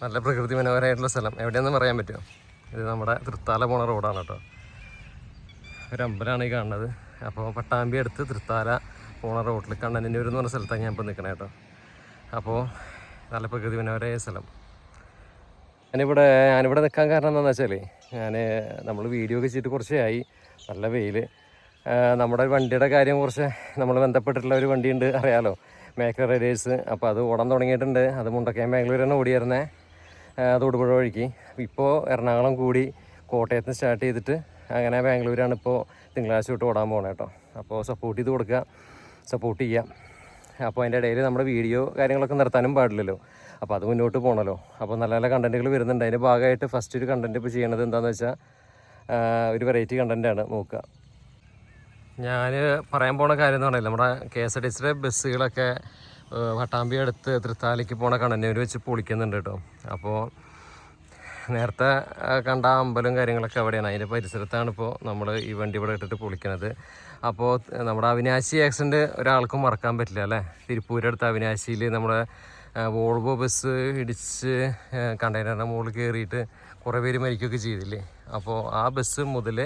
നല്ല പ്രകൃതി മനോഹരമായിട്ടുള്ള സ്ഥലം. എവിടെയാണെന്ന് പറയാൻ പറ്റുമോ? ഇത് നമ്മുടെ തൃത്താല പോണ റോഡാണ് കേട്ടോ. ഒരു അമ്പലമാണ് ഈ കാണുന്നത്. അപ്പോൾ പട്ടാമ്പി അടുത്ത് തൃത്താല പോണ റോഡിൽ കണ്ണനന്നൂർ എന്ന് പറഞ്ഞ സ്ഥലത്താണ് ഞാൻ ഇപ്പോൾ നിൽക്കണേ കേട്ടോ. അപ്പോൾ നല്ല പ്രകൃതി മനോഹരമായ സ്ഥലം. ഞാനിവിടെ നിൽക്കാൻ കാരണം എന്താണെന്ന് വെച്ചാൽ നമ്മൾ വീഡിയോ ഒക്കെ ചെയ്തിട്ട് കുറച്ചായി. നല്ല വെയിൽ. നമ്മുടെ വണ്ടിയുടെ കാര്യം കുറച്ച് നമ്മൾ ബന്ധപ്പെട്ടിട്ടുള്ള ഒരു വണ്ടിയുണ്ട്, അറിയാലോ, മേക്കർ റൈഡേഴ്സ്. അപ്പോൾ അത് ഓടാൻ തുടങ്ങിയിട്ടുണ്ട്. അത് മുണ്ടക്കയം ബാംഗ്ലൂർ തന്നെ ഓടിയായിരുന്നേ, തൊടുപുഴ വഴിക്ക്. ഇപ്പോൾ എറണാകുളം കൂടി കോട്ടയത്ത് നിന്ന് സ്റ്റാർട്ട് ചെയ്തിട്ട് അങ്ങനെ ബാംഗ്ലൂരാണ് ഇപ്പോൾ തിങ്കളാഴ്ച തൊട്ട് ഓടാൻ പോകണം കേട്ടോ. അപ്പോൾ സപ്പോർട്ട് ചെയ്ത് കൊടുക്കുക, സപ്പോർട്ട് ചെയ്യാം. അപ്പോൾ അതിൻ്റെ ഇടയിൽ നമ്മുടെ വീഡിയോ കാര്യങ്ങളൊക്കെ നിർത്താനും പാടില്ലല്ലോ. അപ്പോൾ അത് മുന്നോട്ട് പോകണമല്ലോ. അപ്പോൾ നല്ല നല്ല കണ്ടൻറ്റുകൾ വരുന്നുണ്ട്. അതിൻ്റെ ഭാഗമായിട്ട് ഫസ്റ്റ് ഒരു കണ്ടൻറ്റ് ഇപ്പോൾ ചെയ്യണത് എന്താണെന്ന് വെച്ചാൽ ഒരു വെറൈറ്റി കണ്ടൻറ്റാണ്. നോക്കുക. ഞാൻ പറയാൻ പോണ കാര്യം എന്ന് പറഞ്ഞാൽ നമ്മുടെ KSRTCയുടെ ബസ്സുകളൊക്കെ പട്ടാമ്പി അടുത്ത് തൃത്താലയ്ക്ക് പോണ കണ്ണന്നൂർ വെച്ച് പൊളിക്കുന്നുണ്ട് കേട്ടോ. അപ്പോൾ നേരത്തെ കണ്ട അമ്പലം കാര്യങ്ങളൊക്കെ അവിടെയാണ്, അതിൻ്റെ പരിസരത്താണ് ഇപ്പോൾ നമ്മൾ ഈ വണ്ടി ഇവിടെ ഇട്ടിട്ട് പൊളിക്കുന്നത്. അപ്പോൾ നമ്മുടെ അവിനാശി ആക്സിഡൻറ്റ് ഒരാൾക്കും മറക്കാൻ പറ്റില്ല അല്ലേ. തിരുപ്പൂരടുത്ത് അവിനാശിയിൽ നമ്മുടെ വോൾവോ ബസ് ഇടിച്ച് കണ്ടെയ്നറിൻ്റെ മുകളിൽ കയറിയിട്ട് കുറേ പേര് മരിക്കുകയൊക്കെ ചെയ്തില്ലേ. അപ്പോൾ ആ ബസ് മുതൽ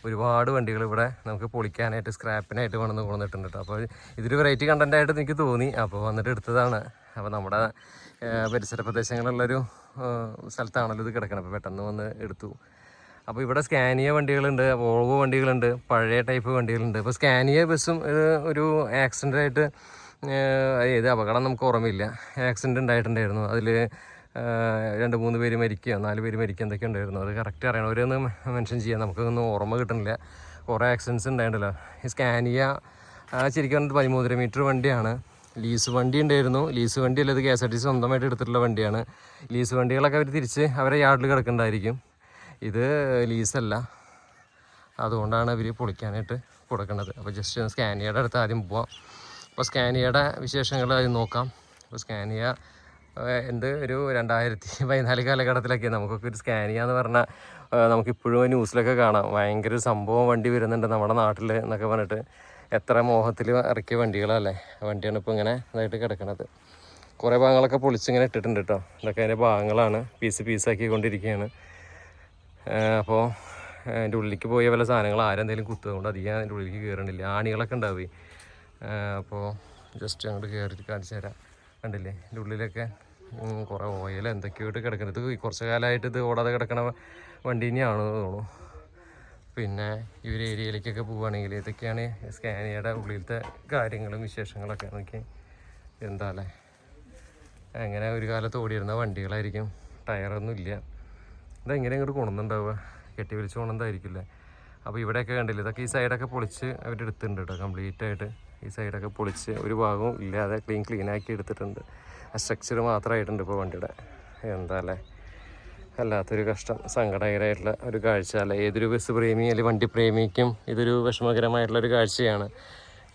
ഒരുപാട് വണ്ടികൾ ഇവിടെ നമുക്ക് പൊളിക്കാനായിട്ട് സ്ക്രാപ്പിനായിട്ട് കൊണ്ടുവന്നിട്ടുണ്ട് കേട്ടോ. അപ്പോൾ ഇതൊരു വെറൈറ്റി കണ്ടൻറ്റായിട്ട് എനിക്ക് തോന്നി. അപ്പോൾ വന്നിട്ട് എടുത്തതാണ്. അപ്പോൾ നമ്മുടെ പരിസര പ്രദേശങ്ങളുള്ളൊരു സ്ഥലത്താണല്ലോ ഇത് കിടക്കണം. അപ്പോൾ പെട്ടെന്ന് വന്ന് എടുത്തു. അപ്പോൾ ഇവിടെ സ്കാനിയ വണ്ടികളുണ്ട്, വോൾവോ വണ്ടികളുണ്ട്, പഴയ ടൈപ്പ് വണ്ടികളുണ്ട്. അപ്പോൾ സ്കാനിയ ബസ്സും ഒരു ആക്സിഡൻ്റായിട്ട് ഏത് അപകടം നമുക്ക് ഓർമ്മയില്ല, ആക്സിഡൻ്റ് ഉണ്ടായിട്ടുണ്ടായിരുന്നു. അതിൽ 2-3 പേര് മരിക്കുകയോ 4 പേര് മരിക്കുക എന്തൊക്കെ ഉണ്ടായിരുന്നു. അത് കറക്റ്റ് അറിയണം, അവരൊന്നും മെൻഷൻ ചെയ്യാൻ നമുക്കൊന്നും ഓർമ്മ കിട്ടുന്നില്ല. കുറേ ആക്സിഡൻറ്റ്സ് ഉണ്ടായിട്ടുണ്ടല്ലോ. ഈ സ്കാനിയ ശരിക്കും പറഞ്ഞത് 13 മീറ്റർ വണ്ടിയാണ്. ലീസ് വണ്ടി ഉണ്ടായിരുന്നു. ലീസ് വണ്ടി അല്ലത് KSRTC സ്വന്തമായിട്ട് എടുത്തിട്ടുള്ള വണ്ടിയാണ്. ലീസ് വണ്ടികളൊക്കെ അവർ തിരിച്ച് അവരെ യാർഡിൽ കിടക്കുന്നുണ്ടായിരിക്കും. ഇത് ലീസല്ല, അതുകൊണ്ടാണ് അവർ പൊളിക്കാനായിട്ട് കൊടുക്കുന്നത്. അപ്പോൾ ജസ്റ്റ് സ്കാനിയയുടെ അടുത്ത് ആദ്യം പോവാം. അപ്പോൾ സ്കാനിയയുടെ വിശേഷങ്ങൾ ആദ്യം നോക്കാം. അപ്പോൾ സ്കാനിയ ഒരു 2014 കാലഘട്ടത്തിലൊക്കെ നമുക്കൊക്കെ ഒരു സ്കാനിയ എന്ന് പറഞ്ഞാൽ നമുക്കിപ്പോഴും ന്യൂസിലൊക്കെ കാണാം. ഭയങ്കര സംഭവം വണ്ടി വരുന്നുണ്ട് നമ്മുടെ നാട്ടിൽ എന്നൊക്കെ പറഞ്ഞിട്ട്. എത്ര മോഹത്തിൽ ഇറക്കിയ വണ്ടികളല്ലേ. വണ്ടിയാണ് ഇപ്പോൾ ഇങ്ങനെ ഇതായിട്ട് കിടക്കുന്നത്. കുറേ ഭാഗങ്ങളൊക്കെ പൊളിച്ചിങ്ങനെ ഇട്ടിട്ടുണ്ട് കേട്ടോ. ഇതൊക്കെ അതിൻ്റെ ഭാഗങ്ങളാണ്, പീസാക്കിക്കൊണ്ടിരിക്കുകയാണ്. അപ്പോൾ അതിൻ്റെ ഉള്ളിലേക്ക് പോയ വല്ല സാധനങ്ങൾ ആരെന്തെങ്കിലും കുത്തുകൊണ്ട് അധികം അതിൻ്റെ ഉള്ളിലേക്ക് കയറണില്ല. ആണികളൊക്കെ ഉണ്ടാവുകയെ. അപ്പോൾ ജസ്റ്റ് അങ്ങോട്ട് കയറിയിട്ട് കാണിച്ചു തരാം. കണ്ടില്ലേ, ഇതിൻ്റെ ഉള്ളിലൊക്കെ കുറേ ഓയിൽ എന്തൊക്കെയായിട്ട് കിടക്കുന്നത്. ഇത് കുറച്ച് കാലമായിട്ട് ഇത് ഓടാതെ കിടക്കണ വണ്ടി തന്നെയാണെന്ന് തോന്നുന്നു. പിന്നെ ഈ ഒരു ഏരിയയിലേക്കൊക്കെ പോവുകയാണെങ്കിൽ ഇതൊക്കെയാണ് സ്കാനിയയുടെ ഉള്ളിലത്തെ കാര്യങ്ങളും വിശേഷങ്ങളൊക്കെ. നോക്കി എന്താ അല്ലേ, അങ്ങനെ ഒരു കാലത്ത് ഓടിയിരുന്ന വണ്ടികളായിരിക്കും. ടയറൊന്നും ഇല്ല. ഇതെങ്ങനെ ഇങ്ങോട്ട് കൊണ്ടുവന്നുണ്ടാവുക, കെട്ടി വലിച്ച് കൊണ്ടുവന്നതായിരിക്കില്ലേ. അപ്പോൾ ഇവിടെയൊക്കെ കണ്ടില്ല, ഇതൊക്കെ ഈ സൈഡൊക്കെ പൊളിച്ച് അവരെടുത്തിട്ടുണ്ട് കേട്ടോ. കംപ്ലീറ്റായിട്ട് ഈ സൈഡൊക്കെ പൊളിച്ച് ഒരു ഭാഗവും ഇല്ലാതെ ക്ലീനാക്കി എടുത്തിട്ടുണ്ട്. ആ സ്ട്രക്ചർ മാത്രമായിട്ടുണ്ട് ഇപ്പോൾ വണ്ടിയുടെ. എന്താ അല്ലേ, അല്ലാത്തൊരു കഷ്ടം, സങ്കടകരമായിട്ടുള്ള ഒരു കാഴ്ച അല്ലേ. ഏതൊരു ബസ് പ്രേമി അല്ലെങ്കിൽ വണ്ടി പ്രേമിക്കും ഇതൊരു വിഷമകരമായിട്ടുള്ളൊരു കാഴ്ചയാണ്.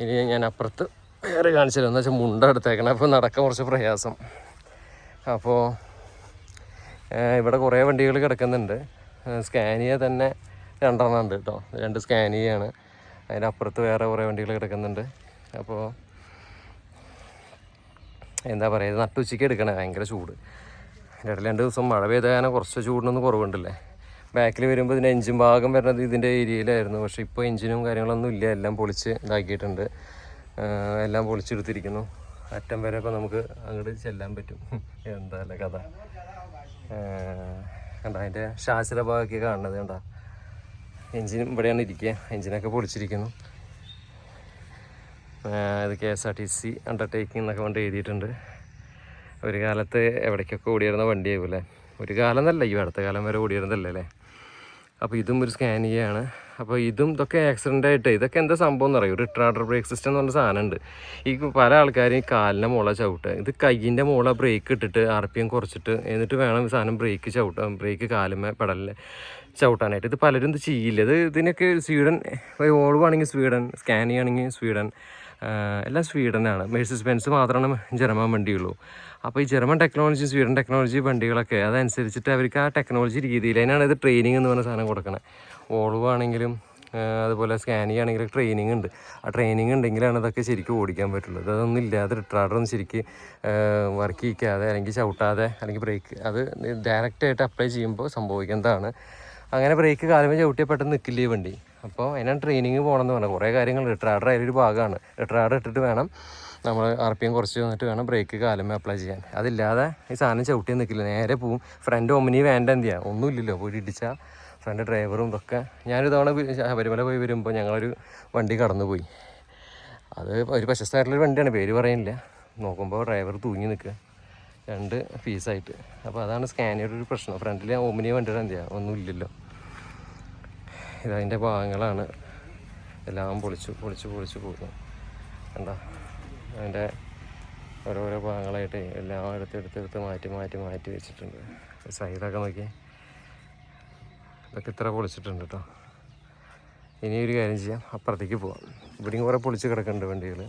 ഇനി ഞാൻ അപ്പുറത്ത് വേറെ കാണിച്ചില്ല, എന്ന് വെച്ചാൽ മുണ്ട എടുത്തേക്കണം. അപ്പോൾ നടക്കാൻ കുറച്ച് പ്രയാസം. അപ്പോൾ ഇവിടെ കുറേ വണ്ടികൾ കിടക്കുന്നുണ്ട്. സ്കാനിയ തന്നെ 2 എണ്ണം ഉണ്ട് കേട്ടോ. 2 സ്കാനിയാണ്. അതിനപ്പുറത്ത് വേറെ കുറേ വണ്ടികൾ കിടക്കുന്നുണ്ട്. അപ്പോൾ എന്താ പറയുക, നട്ടുച്ചയ്ക്ക് എടുക്കണേ, ഭയങ്കര ചൂട്. 2 ദിവസം മഴ പെയ്താൽ കുറച്ച് ചൂടിനൊന്നും കുറവുണ്ടല്ലേ. ബാക്കിൽ വരുമ്പോൾ ഇതിൻ്റെ എഞ്ചിൻ ഭാഗം വരുന്നത് ഇതിൻ്റെ ഏരിയയിലായിരുന്നു. പക്ഷേ ഇപ്പോൾ എഞ്ചിനും കാര്യങ്ങളൊന്നും ഇല്ല, എല്ലാം പൊളിച്ച് ഇതാക്കിയിട്ടുണ്ട്. എല്ലാം പൊളിച്ചെടുത്തിരിക്കുന്നു. അറ്റം വരെ ഇപ്പോൾ നമുക്ക് അങ്ങോട്ട് ചെല്ലാൻ പറ്റും. എന്താ അല്ലേ കഥ. കണ്ട അതിൻ്റെ ശാസ്ത്ര ഭാഗമൊക്കെ കാണുന്നത് കണ്ട. എഞ്ചിൻ ഇവിടെയാണ് ഇരിക്കുക. എഞ്ചിനൊക്കെ പൊളിച്ചിരിക്കുന്നു. ഇത് KSRTC അണ്ടർടേക്കിംഗ് എന്നൊക്കെ കൊണ്ട് എഴുതിയിട്ടുണ്ട്. ഒരു കാലത്ത് എവിടേക്കൊക്കെ ഓടിയിരുന്ന വണ്ടിയാകുമല്ലേ. ഒരു കാലം എന്നല്ല, ഈ അടുത്ത കാലം വരെ ഓടിയിരുന്നല്ലേ അല്ലേ. അപ്പോൾ ഇതും ഒരു സ്കാനിയാണ്. അപ്പോൾ ഇതൊക്കെ ആക്സിഡൻ്റായിട്ട് ഇതൊക്കെ എന്താ സംഭവം എന്ന് പറയും. റിട്രാർഡർ ബ്രേക്ക് സിസ്റ്റം എന്ന് പറഞ്ഞ സാധനമുണ്ട്. ഈ പല ആൾക്കാരും ഈ കാലിൻ്റെ മുകള ചവിട്ടുക, ഇത് കയ്യിൻ്റെ മുകള ബ്രേക്ക് ഇട്ടിട്ട് RPM കുറച്ചിട്ട് എന്നിട്ട് വേണം ഈ സാധനം ബ്രേക്ക് കാലുമേ പെടലിൽ ചവിട്ടാനായിട്ട്. ഇത് പലരും ഇത് ചെയ്യില്ല. ഇതിനൊക്കെ സ്വീഡൻ, വോൾവോ ആണെങ്കിൽ സ്വീഡൻ, സ്കാനിയ ആണെങ്കിൽ സ്വീഡൻ, എല്ലാം സ്വീഡനാണ്. മെഴ്സിഡസ് ബെൻസ് മാത്രമാണ് ജർമ്മൻ വണ്ടിയുള്ളൂ. അപ്പോൾ ഈ ജർമ്മൻ ടെക്നോളജി, സ്വീഡൻ ടെക്നോളജി വണ്ടികളൊക്കെ അതനുസരിച്ചിട്ട് അവർക്ക് ആ ടെക്നോളജി രീതിയിൽ അതിനാണ് ഇത് ട്രെയിനിങ് എന്ന് പറഞ്ഞ സാധനം കൊടുക്കണത്. വോൾവോ ആണെങ്കിലും അതുപോലെ സ്കാനിങ് ആണെങ്കിൽ ട്രെയിനിങ് ഉണ്ട്. ആ ട്രെയിനിങ് ഉണ്ടെങ്കിലാണ് ഇതൊക്കെ ശരിക്കും ഓടിക്കാൻ പറ്റുള്ളൂ. അതൊന്നും ഇല്ലാതെ റിട്രാഡറൊന്നും ശരിക്കും വർക്ക് ചെയ്യിക്കാതെ അല്ലെങ്കിൽ ചവിട്ടാതെ അല്ലെങ്കിൽ ബ്രേക്ക് അത് ഡയറക്റ്റായിട്ട് അപ്ലൈ ചെയ്യുമ്പോൾ സംഭവിക്കുന്നതാണ്. അങ്ങനെ ബ്രേക്ക് കാലുമേ ചവിട്ടിയാൽ പെട്ടെന്ന് നിൽക്കില്ല ഈ വണ്ടി. അപ്പോൾ അതിനാണ് ട്രെയിനിങ് പോകണമെന്ന് പറഞ്ഞാൽ കുറേ കാര്യങ്ങൾ റിട്രാഡർ അതിലൊരു ഭാഗമാണ്. റിട്രാഡർ ഇട്ടിട്ട് വേണം നമ്മൾ RPM കുറച്ച് വന്നിട്ട് വേണം ബ്രേക്ക് കാലുമേ അപ്ലൈ ചെയ്യാൻ. അതില്ലാതെ ഈ സാധനം ചവിട്ടിയാൽ നിൽക്കില്ല, നേരെ പോവും. ഫ്രണ്ട് ഒമിനി വേണ്ട എന്ത് ചെയ്യാം, ഒന്നുമില്ലല്ലോ, പോയി ഇടിച്ചാൽ ഫ്രണ്ട് ഡ്രൈവറും ഇതൊക്കെ. ഞാനൊരു തവണ ശബരിമല പോയി വരുമ്പോൾ ഞങ്ങളൊരു വണ്ടി കടന്നു പോയി. അത് ഒരു പ്രശസ്തമായിട്ടുള്ളൊരു വണ്ടിയാണ്, പേര് പറയുന്നില്ല. നോക്കുമ്പോൾ ഡ്രൈവർ തൂങ്ങി നിൽക്കുക 2 പീസായിട്ട്. അപ്പോൾ അതാണ് സ്കാനിയുടെ ഒരു പ്രശ്നം. ഫ്രണ്ടിൽ ഓമിനി വണ്ടിയുടെ എന്ത് ചെയ്യുക, ഒന്നുമില്ലല്ലോ. ഇതതിൻ്റെ ഭാഗങ്ങളാണ്, എല്ലാം പൊളിച്ചു പോകുന്നു. കണ്ടോ, അതിൻ്റെ ഓരോരോ ഭാഗങ്ങളായിട്ട് എല്ലാം എടുത്ത് മാറ്റി വെച്ചിട്ടുണ്ട്. സൈഡൊക്കെ നോക്കി, ഇതൊക്കെ ഇത്ര പൊളിച്ചിട്ടുണ്ട് കേട്ടോ. ഇനി ഒരു കാര്യം ചെയ്യാം, അപ്പുറത്തേക്ക് പോവാം. ഇവിടെയും കുറേ പൊളിച്ച് കിടക്കുന്നുണ്ട് വണ്ടികൾ.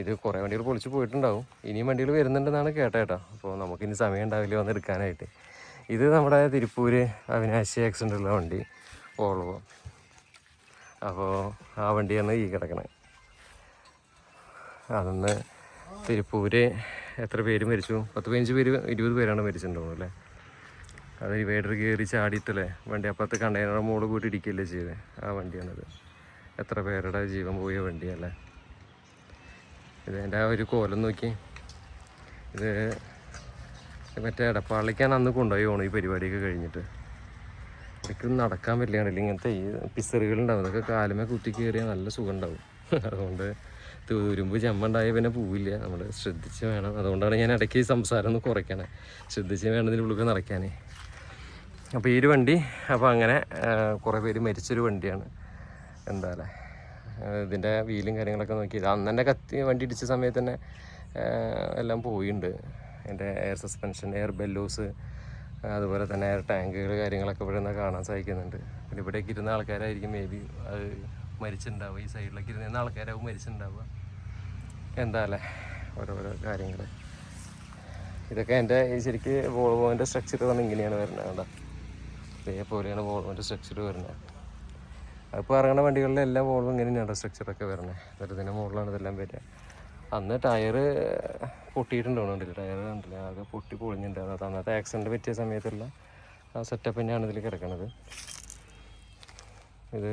ഇത് കുറേ വണ്ടികൾ പൊളിച്ച് പോയിട്ടുണ്ടാവും, ഇനിയും വണ്ടികൾ വരുന്നുണ്ടെന്നാണ് കേട്ടോ. അപ്പോൾ നമുക്കിനി സമയം ഉണ്ടാവില്ല വന്ന് എടുക്കാനായിട്ട്. ഇത് നമ്മുടെ തിരുപ്പൂർ അവിനാശി ആക്സിഡൻ്റുള്ള വണ്ടി, വോൾവോ. അപ്പോൾ ആ വണ്ടിയാണ് ഈ കിടക്കണത്. അതൊന്ന് തിരുപ്പൂർ എത്ര പേര് മരിച്ചു, 10-15 പേര് 20 പേരാണ് മരിച്ചിട്ടുണ്ടാവും അല്ലേ. അത് ഡിവൈഡർ കയറി ചാടിയിട്ടല്ലേ വണ്ടി അപ്പുറത്ത് കണ്ടെയ്നർ മോള് പോയിട്ട് ഇടിക്കുകയല്ലേ ചെയ്തത്. ആ വണ്ടിയാണത്. എത്ര പേരുടെ ജീവൻ പോയ വണ്ടിയല്ലേ ഇത്. എൻ്റെ ആ ഒരു കോലം നോക്കി. ഇത് മറ്റേ എടപ്പാളിലേക്കാണ് അന്ന് കൊണ്ടുപോയി ഈ പരിപാടിയൊക്കെ കഴിഞ്ഞിട്ട്. എനിക്കൊന്നും നടക്കാൻ പറ്റില്ല. ഇങ്ങനത്തെ ഈ പിസറുകളുണ്ടാവും, അതൊക്കെ കാലുമേ കുത്തി കയറിയാൽ നല്ല സുഖം ഉണ്ടാവും. അതുകൊണ്ട് തുരുമ്പ് ചെമ്പുണ്ടായ പിന്നെ പോവില്ല. നമ്മൾ ശ്രദ്ധിച്ച് വേണം. അതുകൊണ്ടാണ് ഞാൻ ഇടയ്ക്ക് ഈ സംസാരം ഒന്ന് കുറയ്ക്കണേ. ശ്രദ്ധിച്ച് വേണം ഇതിൻ്റെ ഉള്ളിൽ നടക്കാനേ. അപ്പോൾ ഈ ഒരു വണ്ടി അപ്പോൾ അങ്ങനെ കുറേ പേര് മരിച്ചൊരു വണ്ടിയാണ്. എന്താല്ലേ ഇതിൻ്റെ വീലും കാര്യങ്ങളൊക്കെ നോക്കിയത് അന്ന് തന്നെ വണ്ടി ഇടിച്ച സമയത്ത് തന്നെ എല്ലാം പോയിട്ടുണ്ട്. എൻ്റെ എയർ സസ്പെൻഷൻ, എയർ ബെല്ലൂസ്, അതുപോലെ തന്നെ എയർ ടാങ്കുകൾ കാര്യങ്ങളൊക്കെ ഇവിടെ നിന്ന് കാണാൻ സാധിക്കുന്നുണ്ട്. പിന്നെ ഇവിടേക്ക് ഇരുന്ന ആൾക്കാരായിരിക്കും മേ ബി അത് മരിച്ചിട്ടുണ്ടാവുക. ഈ സൈഡിലേക്ക് ഇരുന്ന ആൾക്കാരാവും മരിച്ചിട്ടുണ്ടാവുക. എന്താ അല്ലേ ഓരോരോ കാര്യങ്ങൾ. ഇതൊക്കെ എൻ്റെ ശരിക്ക് വോൾവോൻ്റെ സ്ട്രക്ചർ പറഞ്ഞാൽ ഇങ്ങനെയാണ് വരുന്നത്. കേട്ടോ, ഇതേപോലെയാണ് വോൾവോൻ്റെ സ്ട്രക്ചർ വരുന്നത്. അതിപ്പോൾ ഇറങ്ങുന്ന വണ്ടികളിലെല്ലാം വോൾവോ ഇങ്ങനെയാണ് സ്ട്രക്ചറൊക്കെ വരുന്നത്. എന്നിട്ട് ഇതിൻ്റെ മുകളിലാണ് ഇതെല്ലാം വരിക. അന്ന് ടയർ പൊട്ടിയിട്ടുണ്ടോന്നില്ല, ടയർ കണ്ടില്ല, ആകെ പൊട്ടി പൊളിഞ്ഞിട്ടുണ്ടായിരുന്നു. അന്നത്തെ ആക്സിഡൻറ്റ് പറ്റിയ സമയത്തുള്ള ആ സെറ്റപ്പ് തന്നെയാണ് ഇതിൽ കിടക്കുന്നത്. ഇത്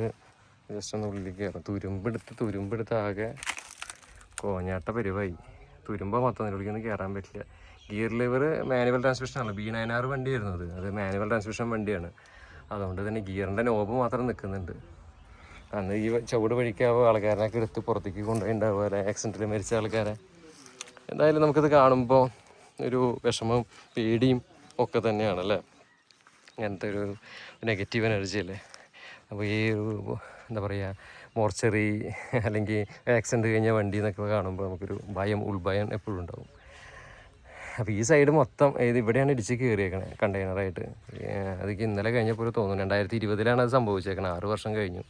ജസ്റ്റ് ഒന്ന് ഉള്ളിലേക്ക് കയറും. തുരുമ്പെടുത്ത് ആകെ കോഞ്ഞാട്ട പരിവായി. തുരുമ്പ മൊത്തം ഇതിലൊന്നും കയറാൻ പറ്റില്ല. ഗിയർ ലിവർ മാനുവൽ ട്രാൻസ്മിഷനാണ്. B9R വണ്ടിയായിരുന്നു അത് മാനുവൽ ട്രാൻസ്മിഷൻ വണ്ടിയാണ്. അതുകൊണ്ട് തന്നെ ഗിയറിൻ്റെ നോബ് മാത്രം നിൽക്കുന്നുണ്ട്. അന്ന് ഈ ചുവട് വഴിക്കാവോ ആൾക്കാരനൊക്കെ എടുത്ത് പുറത്തേക്ക് കൊണ്ടുപോയി ഉണ്ടാവുക അല്ലേ, ആക്സിഡൻറ്റിൽ മരിച്ച ആൾക്കാരെ. എന്തായാലും നമുക്കിത് കാണുമ്പോൾ ഒരു വിഷമവും പേടിയും ഒക്കെ തന്നെയാണല്ലേ. അങ്ങനത്തെ ഒരു നെഗറ്റീവ് എനർജി അല്ലേ. അപ്പോൾ ഈ എന്താ പറയുക, മോർച്ചറി അല്ലെങ്കിൽ ആക്സിഡൻറ്റ് കഴിഞ്ഞ വണ്ടി എന്നൊക്കെ കാണുമ്പോൾ നമുക്കൊരു ഉൾഭയം എപ്പോഴും ഉണ്ടാവും. അപ്പോൾ ഈ സൈഡ് മൊത്തം ഇവിടെയാണ് ഇടിച്ച് കയറിയേക്കണേ കണ്ടെയ്നറായിട്ട്. അതൊക്കെ ഇന്നലെ കഴിഞ്ഞപ്പോൾ തോന്നുന്നു 2020 അത് സംഭവിച്ചേക്കണേ. 6 വർഷം കഴിഞ്ഞു.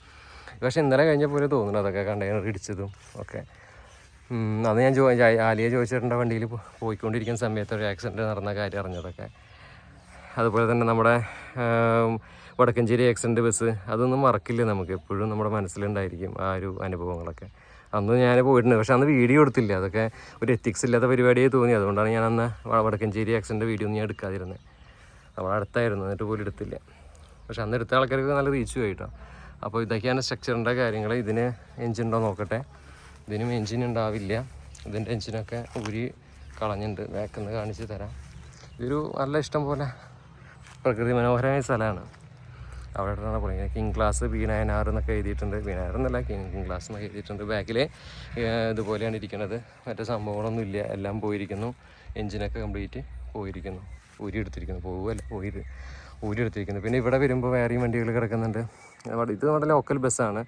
പക്ഷേ ഇന്നലെ കഴിഞ്ഞപ്പോൾ തോന്നുന്നു അതൊക്കെ കണ്ടെയ്നർ ഇടിച്ചതും ഒക്കെ. അത് ഞാൻ ആലിയെ ചോദിച്ചിട്ടുണ്ട് വണ്ടിയിൽ പോയിക്കൊണ്ടിരിക്കുന്ന സമയത്ത് ഒരു ആക്സിഡൻറ്റ് നടന്ന കാര്യം അറിഞ്ഞതൊക്കെ. അതുപോലെ തന്നെ നമ്മുടെ വടക്കഞ്ചേരി ആക്സിഡൻറ്റ് ബസ്, അതൊന്നും മറക്കില്ല നമുക്ക്, എപ്പോഴും നമ്മുടെ മനസ്സിലുണ്ടായിരിക്കും ആ ഒരു അനുഭവങ്ങളൊക്കെ. അന്ന് ഞാൻ പോയിട്ടുണ്ട്, പക്ഷെ അന്ന് വീഡിയോ എടുത്തില്ല. അതൊക്കെ ഒരു എത്തിക്സ് ഇല്ലാത്ത പരിപാടിയായി തോന്നി. അതുകൊണ്ടാണ് ഞാൻ അന്ന് വടക്കഞ്ചേരി ആക്സിഡൻറ്റ് വീഡിയോ ഒന്നും ഞാൻ എടുക്കാതിരുന്നത്. നമ്മുടെ അടുത്തായിരുന്നു, എന്നിട്ട് പോലും എടുത്തില്ല. പക്ഷെ അന്ന് എടുത്ത ആൾക്കാർക്ക് നല്ല റീച്ച് പോയിട്ടോ. അപ്പോൾ ഇതൊക്കെയാണ് സ്ട്രക്ചറിൻ്റെ കാര്യങ്ങൾ. ഇതിന് എൻജിൻ ഉണ്ടോ നോക്കട്ടെ. ഇതിനും എൻജിൻ ഉണ്ടാവില്ല. ഇതിൻ്റെ എൻജിനൊക്കെ ഊരി കളഞ്ഞിട്ടുണ്ട്. ബാക്കിൽ കാണിച്ച് തരാം. ഇതൊരു നല്ല ഇഷ്ടം പോലെ പ്രകൃതി മനോഹരമായ സ്ഥലമാണ്. അവിടെ ഇട്ടാണ് പറയുന്നത് കിങ് ക്ലാസ് B9R എന്നൊക്കെ എഴുതിയിട്ടുണ്ട്. B9R എന്നല്ല, കിങ് ക്ലാസ് എന്നൊക്കെ എഴുതിയിട്ടുണ്ട്. ബാക്കിൽ ഇതുപോലെയാണ് ഇരിക്കുന്നത്. മറ്റേ സംഭവങ്ങളൊന്നും ഇല്ല, എല്ലാം പോയിരിക്കുന്നു. എൻജിനൊക്കെ കംപ്ലീറ്റ് പോയിരിക്കുന്നു, ഊരി എടുത്തിരിക്കുന്നു. പിന്നെ ഇവിടെ വരുമ്പോൾ വേറെയും വണ്ടികൾ കിടക്കുന്നുണ്ട്. ഇത് നമ്മുടെ ലോക്കൽ ബസ്സാണ്,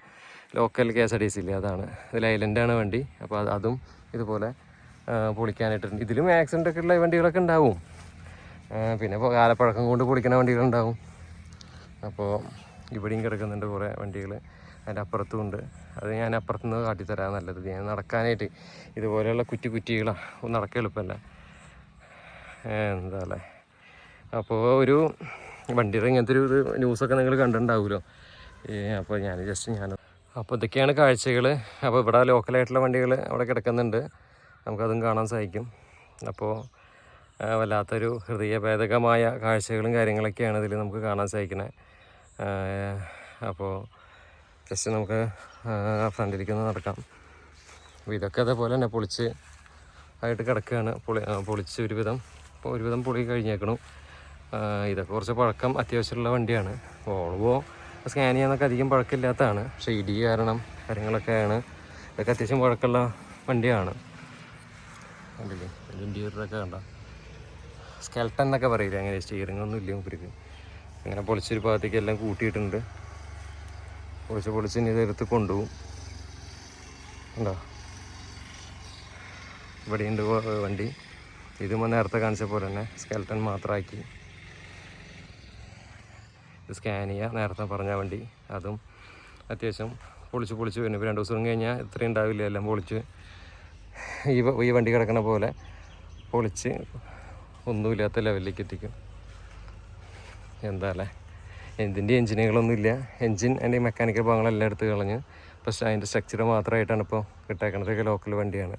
ലോക്കൽ KSRTC ഇല്ലേ, അതാണ്. ഇതിൽ ഐലൻഡാണ് വണ്ടി. അപ്പോൾ അതും ഇതുപോലെ പൊളിക്കാനായിട്ടുണ്ട്. ഇതിലും ആക്സിഡൻ്റ് ഒക്കെ ഉള്ള വണ്ടികളൊക്കെ ഉണ്ടാവും. പിന്നെ കാലപ്പഴക്കം കൊണ്ട് പൊളിക്കുന്ന വണ്ടികളുണ്ടാവും. അപ്പോൾ ഇവിടെയും കിടക്കുന്നുണ്ട് കുറേ വണ്ടികൾ. അതിൻ്റെ അപ്പുറത്തും ഉണ്ട്. അത് ഞാൻ അപ്പുറത്തുനിന്ന് കാട്ടിത്തരാൻ നല്ലത്. ഞാൻ നടക്കാനായിട്ട് ഇതുപോലെയുള്ള കുറ്റികളാണ് നടക്കാൻ എളുപ്പമല്ല. എന്താ അല്ലേ. അപ്പോൾ ഒരു വണ്ടിയുടെ ഇങ്ങനത്തെ ഒരു ന്യൂസൊക്കെ നിങ്ങൾ കണ്ടിട്ടുണ്ടാവുമല്ലോ. അപ്പോൾ അപ്പോൾ ഇതൊക്കെയാണ് കാഴ്ചകൾ. അപ്പോൾ ഇവിടെ ലോക്കലായിട്ടുള്ള വണ്ടികൾ അവിടെ കിടക്കുന്നുണ്ട്, നമുക്കതും കാണാൻ സാധിക്കും. അപ്പോൾ വല്ലാത്തൊരു ഹൃദയഭേദകമായ കാഴ്ചകളും കാര്യങ്ങളൊക്കെയാണ് ഇതിൽ നമുക്ക് കാണാൻ സാധിക്കുന്നത്. അപ്പോൾ ജസ്റ്റ് നമുക്ക് ഫ്രണ്ടിലേക്ക് ഒന്ന് നടക്കാം. അപ്പോൾ ഇതൊക്കെ അതേപോലെ തന്നെ പൊളിച്ച് ആയിട്ട് കിടക്കുകയാണ്. പൊളിച്ച് ഒരുവിധം പൊളി കഴിഞ്ഞേക്കണം. ഇതൊക്കെ കുറച്ച് പഴക്കം അത്യാവശ്യമുള്ള വണ്ടിയാണ്. വോൾവോ സ്കാനിയ എന്നൊക്കെ അധികം പഴക്കമില്ലാത്തതാണ്, പക്ഷേ ഇടി കാരണം കാര്യങ്ങളൊക്കെയാണ്. ഇതൊക്കെ അത്യാവശ്യം പഴക്കമുള്ള വണ്ടിയാണ്. കണ്ടില്ലേ ഇൻറ്റീരിയറൊക്കെ കണ്ട സ്കെൽട്ടൻ എന്നൊക്കെ പറയില്ല, അങ്ങനെ സ്റ്റിയറിംഗ് ഒന്നും ഇല്ല മൂപ്പർക്ക്. അങ്ങനെ പൊളിച്ചൊരു ഭാഗത്തേക്ക് എല്ലാം കൂട്ടിയിട്ടുണ്ട്. പൊളിച്ച് ഇനി ഇതെടുത്ത് കൊണ്ടുപോകും. ഉണ്ടോ, ഇവിടെയുണ്ട് വണ്ടി. ഇതും നേരത്തെ കാണിച്ച പോലെ തന്നെ സ്കെൽട്ടൻ മാത്രമാക്കി. ഇത് സ്കാനിയ നേരത്തെ പറഞ്ഞ വണ്ടി, അതും അത്യാവശ്യം പൊളിച്ച് വരുന്നു. ഇപ്പോൾ 2 ദിവസം കഴിഞ്ഞാൽ ഇത്രയും ഉണ്ടാവില്ല, എല്ലാം പൊളിച്ച് ഈ വണ്ടി കിടക്കണ പോലെ പൊളിച്ച് ഒന്നുമില്ലാത്ത ലെവലിലേക്ക് എത്തിക്കും. എന്താ അല്ലേ, എഞ്ചിനുകളൊന്നുമില്ല. അതിൻ്റെ മെക്കാനിക്കൽ ഭാഗങ്ങളെല്ലാം എടുത്ത് കളഞ്ഞ് പക്ഷേ അതിൻ്റെ സ്ട്രക്ചർ മാത്രമായിട്ടാണ് ഇപ്പോൾ കിട്ടേക്കുന്നത്. ഇതൊക്കെ ലോക്കൽ വണ്ടിയാണ്.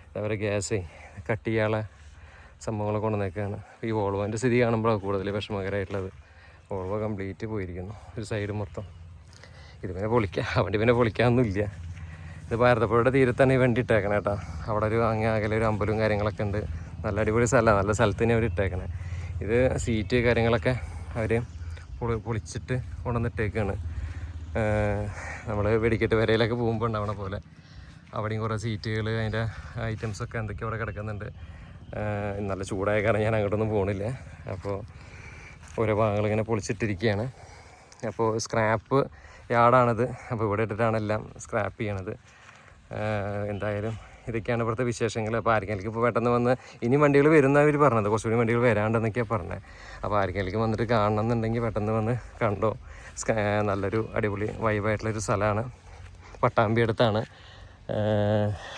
അതേപോലെ ഗ്യാസേ കട്ട് ചെയ്യാനുള്ള സംഭവങ്ങളൊക്കെ കൊണ്ടുവന്നേക്കാണ്. ഈ വോൾവോൻ്റെ സ്ഥിതി കാണുമ്പോഴാണ് കൂടുതൽ വിഷമകരമായിട്ടുള്ളത്. വോൾവോ കംപ്ലീറ്റ് പോയിരിക്കുന്നു, ഒരു സൈഡ് മൊത്തം. ഇത് വണ്ടി പൊളിക്കാനൊന്നുമില്ല. ഇത് ഭാരതപ്പുഴയുടെ തീരത്താണ് ഈ വണ്ടി ഇട്ടേക്കണേ കേട്ടോ. അവിടെ അകലെ ഒരു അമ്പലവും കാര്യങ്ങളൊക്കെ ഉണ്ട്. നല്ല അടിപൊളി സ്ഥലമാണ്, നല്ല സ്ഥലത്ത് തന്നെ അവർ ഇട്ടേക്കണേ. ഇത് സീറ്റ് കാര്യങ്ങളൊക്കെ അവർ പൊളിച്ചിട്ട് കൊണ്ടുവന്നിട്ടേക്കാണ്. നമ്മൾ വെടിക്കെട്ട് വരയിലൊക്കെ പോകുമ്പോൾ ഉണ്ടാവണ പോലെ അവിടെയും കുറേ സീറ്റുകൾ, അതിൻ്റെ ഐറ്റംസൊക്കെ എന്തൊക്കെയോ അവിടെ കിടക്കുന്നുണ്ട്. നല്ല ചൂടായ കാരണം ഞാൻ അങ്ങോട്ടൊന്നും പോകണില്ല. അപ്പോൾ ഓരോ ഭാഗങ്ങളിങ്ങനെ പൊളിച്ചിട്ടിരിക്കുകയാണ്. അപ്പോൾ സ്ക്രാപ്പ് യാർഡാണിത്. അപ്പോൾ ഇവിടെ ഇട്ടിട്ടാണ് എല്ലാം സ്ക്രാപ്പ് ചെയ്യണത്. എന്തായാലും ഇതൊക്കെയാണ് ഇവിടുത്തെ വിശേഷങ്ങൾ. അപ്പോൾ ആർക്കെങ്കിലും ഇപ്പോൾ പെട്ടെന്ന് വന്ന് ഇനി വണ്ടികൾ വരുന്നവർ പറഞ്ഞത്, കുറച്ചുകൂടി വണ്ടികൾ വരാണ്ടെന്നൊക്കെയാണ് പറഞ്ഞത്. അപ്പോൾ ആർക്കെങ്കിലും വന്നിട്ട് കാണണമെന്നുണ്ടെങ്കിൽ പെട്ടെന്ന് വന്ന് കണ്ടോ. നല്ലൊരു അടിപൊളി വൈബായിട്ടുള്ളൊരു സ്ഥലമാണ്, പട്ടാമ്പി അടുത്താണ്.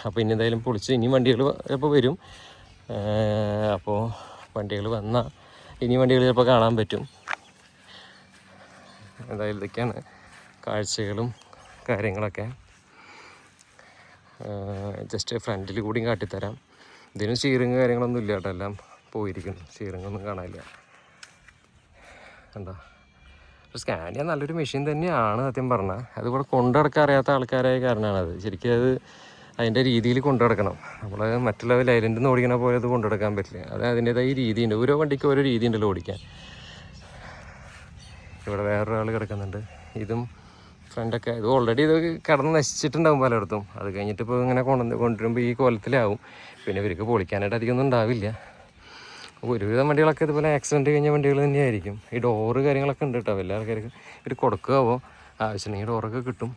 അപ്പോൾ ഇനി എന്തായാലും പൊളിച്ച് ഇനി വണ്ടികൾ ഇപ്പോൾ വരും. അപ്പോൾ വണ്ടികൾ വന്നാൽ ഇനി വണ്ടികൾ ചിലപ്പോൾ കാണാൻ പറ്റും. എന്തായാലും ഇതൊക്കെയാണ് കാഴ്ചകളും കാര്യങ്ങളൊക്കെ. ജസ്റ്റ് ഫ്രണ്ടിൽ കൂടിയും കാട്ടിത്തരാം. ഇതിനും സ്റ്റീറിങ് കാര്യങ്ങളൊന്നും ഇല്ല കേട്ടോ, എല്ലാം പോയിരിക്കുന്നു. സ്റ്റീറിങ്ങൊന്നും കാണാനില്ല. എന്താ സ്കാനിയ നല്ലൊരു മെഷീൻ തന്നെയാണ് സത്യം പറഞ്ഞാൽ. അതുകൂടെ കൊണ്ടുനടക്കാൻ അറിയാത്ത ആൾക്കാരായ കാരണമാണത്. ശരിക്കും അത് അതിൻ്റെ രീതിയിൽ കൊണ്ടുനടക്കണം. നമ്മൾ മറ്റുള്ള ലൈലൻഡിൽ നിന്ന് ഓടിക്കണ പോലെ അത് കൊണ്ടുനടക്കാൻ പറ്റില്ല. അത് അതിൻ്റേതായ രീതിയുണ്ട്. ഓരോ വണ്ടിക്ക് ഓരോ രീതി ഉണ്ടല്ലോ ഓടിക്കാൻ. ഇവിടെ വേറൊരാൾ കിടക്കുന്നുണ്ട്. ഇതും ഫ്രണ്ടൊക്കെ ഇത് ഓൾറെഡി ഇത് കിടന്ന് നശിച്ചിട്ടുണ്ടാവും പലയിടത്തും. അത് കഴിഞ്ഞിട്ട് ഇപ്പോൾ ഇങ്ങനെ കൊണ്ടുവരുമ്പോൾ ഈ കോലത്തിലാവും. പിന്നെ ഇവർക്ക് പൊളിക്കാനായിട്ട് അധികമൊന്നും ഉണ്ടാവില്ല. ഒരുവിധം വണ്ടികളൊക്കെ ഇതുപോലെ ആക്സിഡൻറ്റ് കഴിഞ്ഞ വണ്ടികൾ തന്നെയായിരിക്കും. ഈ ഡോറ് കാര്യങ്ങളൊക്കെ ഉണ്ട് കേട്ടോ. എല്ലാ ആൾക്കാർക്കും ഇവർ കൊടുക്കുകയാവോ, ആവശ്യമുണ്ടെങ്കിൽ ഡോറൊക്കെ കിട്ടും.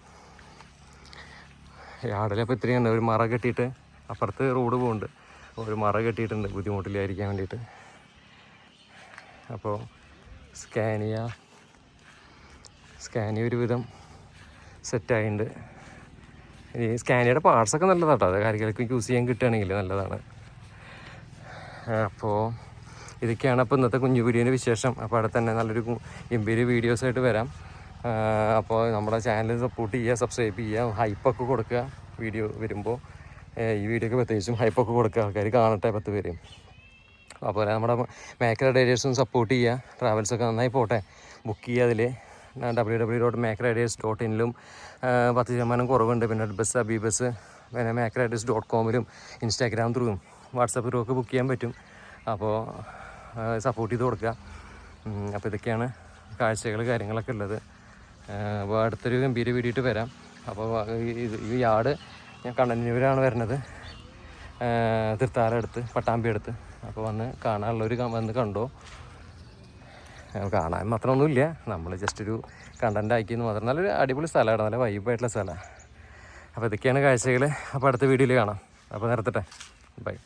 യാർഡിലപ്പോൾ ഇത്രയാണ്. ഒരു മറ കെട്ടിയിട്ട് അപ്പുറത്ത് റോഡ് പോകുന്നുണ്ട്, ഒരു മറ കെട്ടിയിട്ടുണ്ട് ബുദ്ധിമുട്ടില്ലായിരിക്കാൻ വേണ്ടിയിട്ട്. അപ്പോൾ സ്കാനിയ ഒരുവിധം സെറ്റായിട്ടുണ്ട്. ഈ സ്കാനിയയുടെ പാർട്സൊക്കെ നല്ലതാട്ടോ. അത് കാര്യങ്ങൾക്ക് യൂസ് ചെയ്യാൻ കിട്ടുകയാണെങ്കിൽ നല്ലതാണ്. അപ്പോൾ ഇതൊക്കെയാണ് അപ്പോൾ ഇന്നത്തെ കുഞ്ഞു വീഡിയോൻ്റെ വിശേഷം. അപ്പോൾ അവിടെ തന്നെ നല്ലൊരു ഗംഭീര വീഡിയോസായിട്ട് വരാം. അപ്പോൾ നമ്മുടെ ചാനൽ സപ്പോർട്ട് ചെയ്യുക, സബ്സ്ക്രൈബ് ചെയ്യുക, ഹൈപ്പൊക്കെ കൊടുക്കുക വീഡിയോ വരുമ്പോൾ. ഈ വീഡിയോക്ക് പ്രത്യേകിച്ചും ഹൈപ്പൊക്കെ കൊടുക്കുക, ആൾക്കാർ കാണട്ടെ 10 പേരും. അപ്പോൾ നമ്മുടെ മേക്കർ റൈഡേഴ്സും സപ്പോർട്ട് ചെയ്യുക. ട്രാവൽസൊക്കെ നന്നായി പോട്ടെ. ബുക്ക് ചെയ്യുക അതിൽ www.makrriders.in 10% കുറവുണ്ട്. പിന്നെ ബസ് അബീബസ്, പിന്നെ makrriders.com ഇൻസ്റ്റാഗ്രാം ത്രൂവും വാട്സപ്പ് ത്രൂ ഒക്കെ ബുക്ക് ചെയ്യാൻ പറ്റും. അപ്പോൾ സപ്പോർട്ട് ചെയ്ത് കൊടുക്കുക. അപ്പോൾ ഇതൊക്കെയാണ് കാഴ്ചകൾ കാര്യങ്ങളൊക്കെ ഉള്ളത്. അപ്പോൾ അടുത്തൊരു ഗംഭീര വീഡിയോ വരാം. അപ്പോൾ ഈ യാർഡ് ഞാൻ കണ്ണന്നൂരാണ് വരുന്നത്, തൃത്താല അടുത്ത്, പട്ടാമ്പി അടുത്ത്. അപ്പോൾ വന്ന് കാണാനുള്ളവർ വന്ന് കണ്ടോ. കാണാൻ മാത്രമൊന്നുമില്ല, നമ്മൾ ജസ്റ്റ് ഒരു കണ്ടൻ്റ് ആക്കിയെന്ന് മാത്രം. നല്ലൊരു അടിപൊളി സ്ഥലമാണ്, നല്ല വൈബായിട്ടുള്ള സ്ഥലമാണ്. അപ്പോൾ ഇതൊക്കെയാണ് കാഴ്ചകൾ. അപ്പോൾ അടുത്ത വീഡിയോയിൽ കാണാം. അപ്പോൾ നിർത്തട്ടെ, ബൈ.